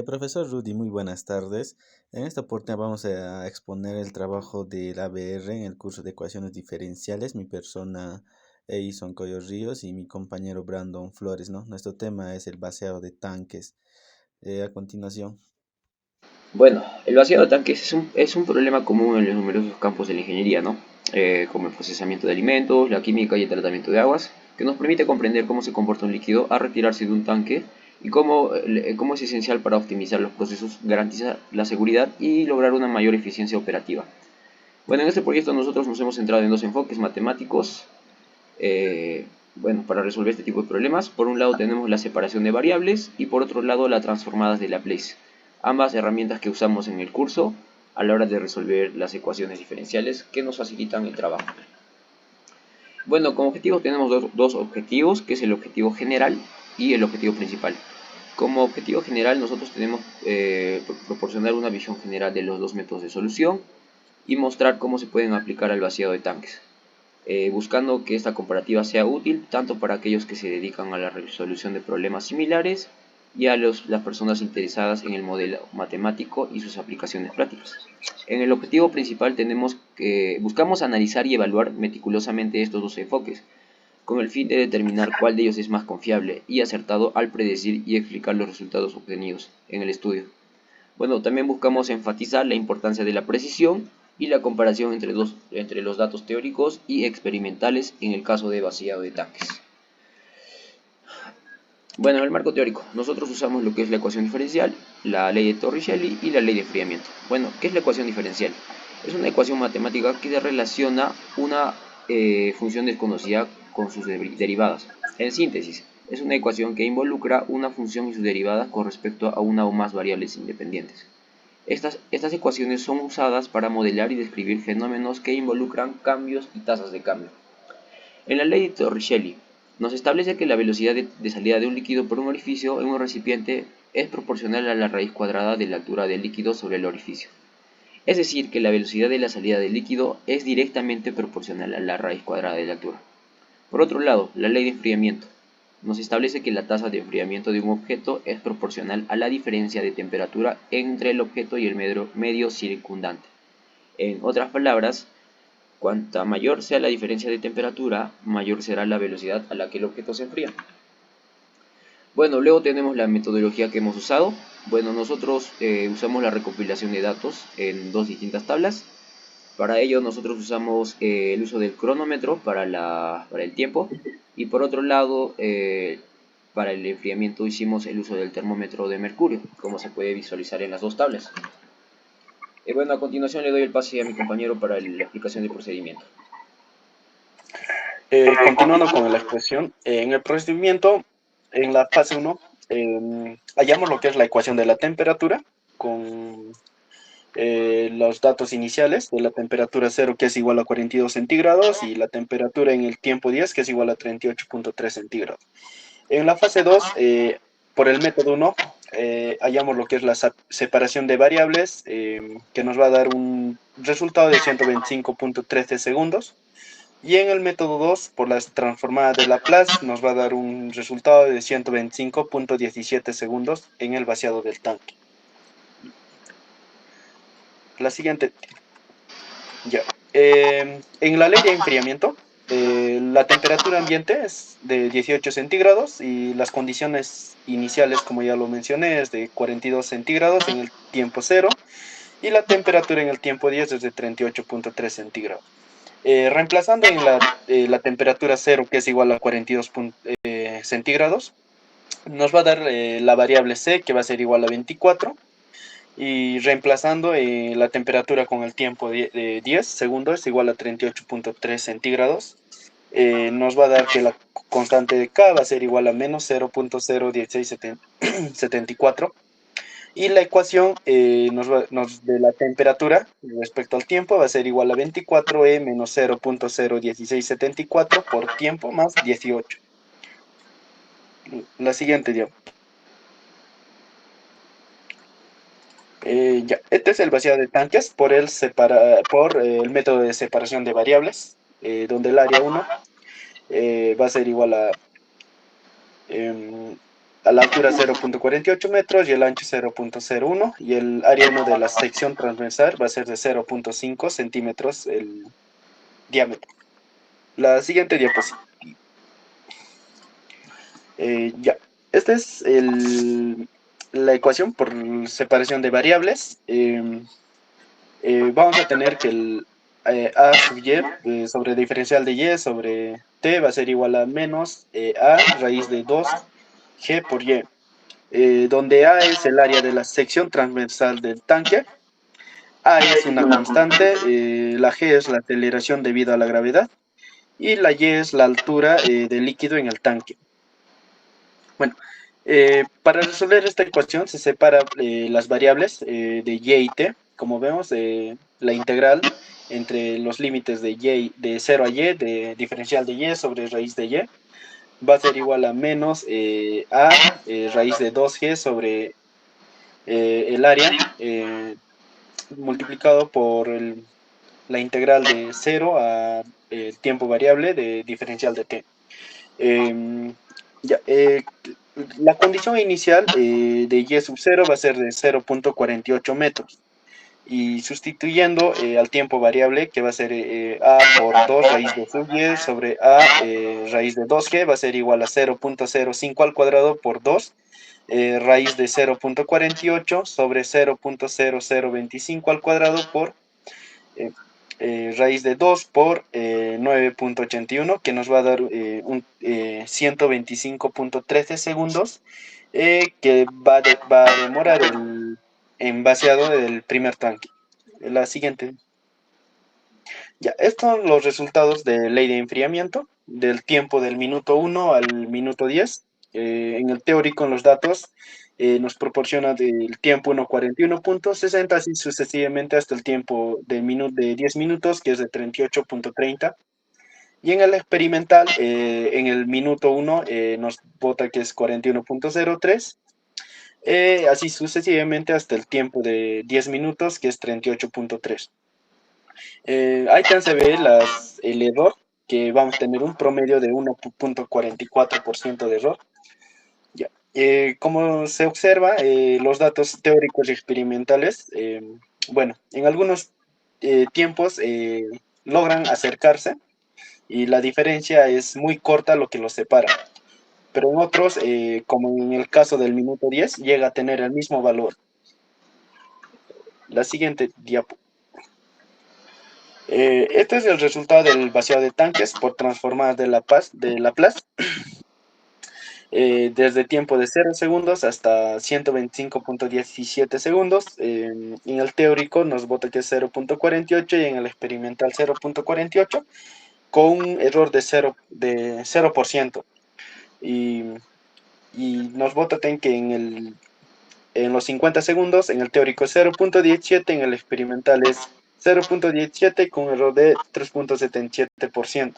Profesor Rudy, muy buenas tardes. En esta oportunidad vamos a exponer el trabajo del ABR en el curso de ecuaciones diferenciales. Mi persona Eison Coyo Ríos y mi compañero Brandon Flores, ¿no? Nuestro tema es el vaciado de tanques. A continuación. Bueno, el vaciado de tanques es un problema común en los numerosos campos de la ingeniería, ¿no? Como el procesamiento de alimentos, la química y el tratamiento de aguas, que nos permite comprender cómo se comporta un líquido al retirarse de un tanque y cómo es esencial para optimizar los procesos, garantizar la seguridad y lograr una mayor eficiencia operativa. Bueno, en este proyecto nosotros nos hemos centrado en dos enfoques matemáticos, para resolver este tipo de problemas. Por un lado tenemos la separación de variables y por otro lado las transformadas de Laplace. Ambas herramientas que usamos en el curso a la hora de resolver las ecuaciones diferenciales que nos facilitan el trabajo. Bueno, como objetivo tenemos dos objetivos, que es el objetivo general y el objetivo principal. Como objetivo general nosotros tenemos proporcionar una visión general de los dos métodos de solución y mostrar cómo se pueden aplicar al vaciado de tanques, buscando que esta comparativa sea útil tanto para aquellos que se dedican a la resolución de problemas similares y a las personas interesadas en el modelo matemático y sus aplicaciones prácticas. En el objetivo principal buscamos analizar y evaluar meticulosamente estos dos enfoques, con el fin de determinar cuál de ellos es más confiable y acertado al predecir y explicar los resultados obtenidos en el estudio. Bueno, también buscamos enfatizar la importancia de la precisión y la comparación entre los datos teóricos y experimentales en el caso de vaciado de tanques. Bueno, en el marco teórico, nosotros usamos lo que es la ecuación diferencial, la ley de Torricelli y la ley de enfriamiento. Bueno, ¿qué es la ecuación diferencial? Es una ecuación matemática que relaciona una función desconocida con sus derivadas. En síntesis, es una ecuación que involucra una función y sus derivadas con respecto a una o más variables independientes. Estas ecuaciones son usadas para modelar y describir fenómenos que involucran cambios y tasas de cambio. En la ley de Torricelli, nos establece que la velocidad de salida de un líquido por un orificio en un recipiente es proporcional a la raíz cuadrada de la altura del líquido sobre el orificio. Es decir, que la velocidad de la salida del líquido es directamente proporcional a la raíz cuadrada de la altura. Por otro lado, la ley de enfriamiento nos establece que la tasa de enfriamiento de un objeto es proporcional a la diferencia de temperatura entre el objeto y el medio circundante. En otras palabras, cuanta mayor sea la diferencia de temperatura, mayor será la velocidad a la que el objeto se enfría. Bueno, luego tenemos la metodología que hemos usado. Bueno, nosotros usamos la recopilación de datos en dos distintas tablas. Para ello nosotros usamos el uso del cronómetro para el tiempo y por otro lado para el enfriamiento hicimos el uso del termómetro de mercurio, como se puede visualizar en las dos tablas. Bueno, a continuación le doy el pase a mi compañero para la explicación del procedimiento. Continuando con la expresión, en el procedimiento, en la fase 1, hallamos lo que es la ecuación de la temperatura con los datos iniciales de la temperatura 0, que es igual a 42 centígrados, y la temperatura en el tiempo 10, que es igual a 38.3 centígrados. En la fase 2, por el método 1, hallamos lo que es la separación de variables, que nos va a dar un resultado de 125.13 segundos. Y en el método 2, por las transformadas de Laplace, nos va a dar un resultado de 125.17 segundos en el vaciado del tanque. La siguiente, ya. En la ley de enfriamiento, la temperatura ambiente es de 18 centígrados y las condiciones iniciales, como ya lo mencioné, es de 42 centígrados en el tiempo 0 y la temperatura en el tiempo 10 es de 38.3 centígrados. Reemplazando en la temperatura 0, que es igual a 42 centígrados, nos va a dar la variable C, que va a ser igual a 24, y reemplazando la temperatura con el tiempo de 10 segundos es igual a 38.3 centígrados, nos va a dar que la constante de K va a ser igual a menos 0.01674. Y la ecuación de la temperatura respecto al tiempo va a ser igual a 24e menos 0.01674 por tiempo más 18. La siguiente, ya. Ya. Este es el vaciado de tanques por el método de separación de variables, donde el área 1 va a ser igual a a la altura 0.48 metros y el ancho 0.01, y el área 1 de la sección transversal va a ser de 0.5 centímetros el diámetro. La siguiente diapositiva. Ya, esta es la ecuación por separación de variables. Vamos a tener que el a sub y sobre diferencial de y sobre t va a ser igual a menos a raíz de 2g por y, donde a es el área de la sección transversal del tanque, a es una constante, la g es la aceleración debido a la gravedad y la y es la altura del líquido en el tanque. Bueno, para resolver esta ecuación se separa las variables de y y t. Como vemos, la integral entre los límites de 0 a y, de diferencial de y sobre raíz de y, va a ser igual a menos a raíz de 2g sobre el área multiplicado por la integral de 0 a tiempo variable de diferencial de t. Ya, la condición inicial de y sub 0 va a ser de 0.48 metros. Y sustituyendo al tiempo variable, que va a ser a por 2 raíz de sub y sobre a raíz de 2g, va a ser igual a 0.05 al cuadrado por 2 raíz de 0.48 sobre 0.0025 al cuadrado por raíz de 2 por 9.81, que nos va a dar 125.13 segundos, que va a demorar el envaciado del primer tanque. La siguiente. Ya, estos son los resultados de ley de enfriamiento, del tiempo del minuto 1 al minuto 10. En el teórico, en los datos, nos proporciona del tiempo 1:41.60, así sucesivamente hasta el tiempo de 10 minutos, que es de 38.30. Y en el experimental, en el minuto 1, nos bota que es 41.03. Así sucesivamente hasta el tiempo de 10 minutos, que es 38.3. Ahí también se ve el error, que vamos a tener un promedio de 1.44% de error. Ya. Como se observa, los datos teóricos y experimentales, bueno, en algunos tiempos logran acercarse y la diferencia es muy corta lo que los separa. Pero en otros, como en el caso del minuto 10, llega a tener el mismo valor. La siguiente diapo. Este es el resultado del vaciado de tanques por transformadas de Laplace. Desde tiempo de 0 segundos hasta 125.17 segundos. En el teórico nos bota que es 0.48 y en el experimental 0.48 con un error de 0%. Y nos bota que en los 50 segundos en el teórico es 0.17, en el experimental es 0.17 con un error de 3.77%.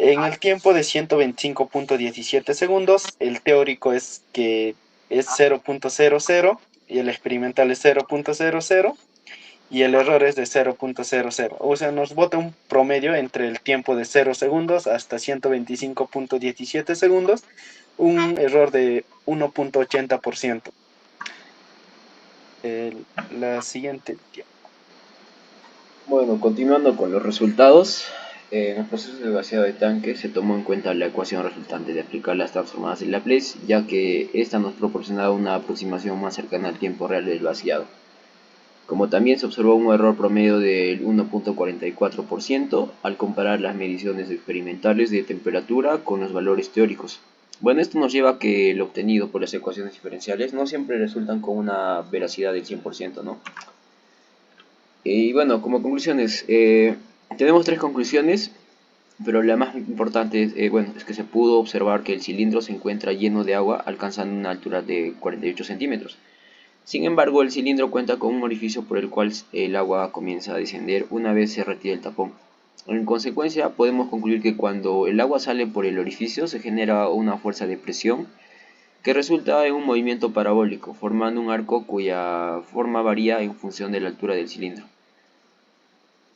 En el tiempo de 125.17 segundos, el teórico es que es 0.00 y el experimental es 0.00 y el error es de 0.00. O sea, nos bota un promedio entre el tiempo de 0 segundos hasta 125.17 segundos, un error de 1.80%. La siguiente. Bueno, continuando con los resultados, en el proceso de vaciado de tanque se tomó en cuenta la ecuación resultante de aplicar las transformadas de Laplace, ya que esta nos proporcionaba una aproximación más cercana al tiempo real del vaciado. Como también se observó un error promedio del 1.44% al comparar las mediciones experimentales de temperatura con los valores teóricos. Bueno, esto nos lleva a que lo obtenido por las ecuaciones diferenciales no siempre resultan con una veracidad del 100%, ¿no? Y bueno, como conclusiones, tenemos tres conclusiones, pero la más importante es que se pudo observar que el cilindro se encuentra lleno de agua, alcanzando una altura de 48 centímetros. Sin embargo, el cilindro cuenta con un orificio por el cual el agua comienza a descender una vez se retira el tapón. En consecuencia, podemos concluir que cuando el agua sale por el orificio se genera una fuerza de presión que resulta en un movimiento parabólico, formando un arco cuya forma varía en función de la altura del cilindro.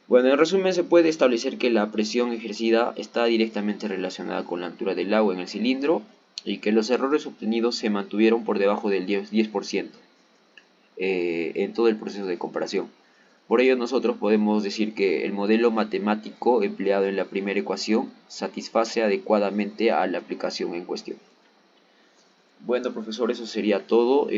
Bueno, en resumen se puede establecer que la presión ejercida está directamente relacionada con la altura del agua en el cilindro y que los errores obtenidos se mantuvieron por debajo del 10% en todo el proceso de comparación. Por ello nosotros podemos decir que el modelo matemático empleado en la primera ecuación satisface adecuadamente a la aplicación en cuestión. Bueno, profesor, eso sería todo.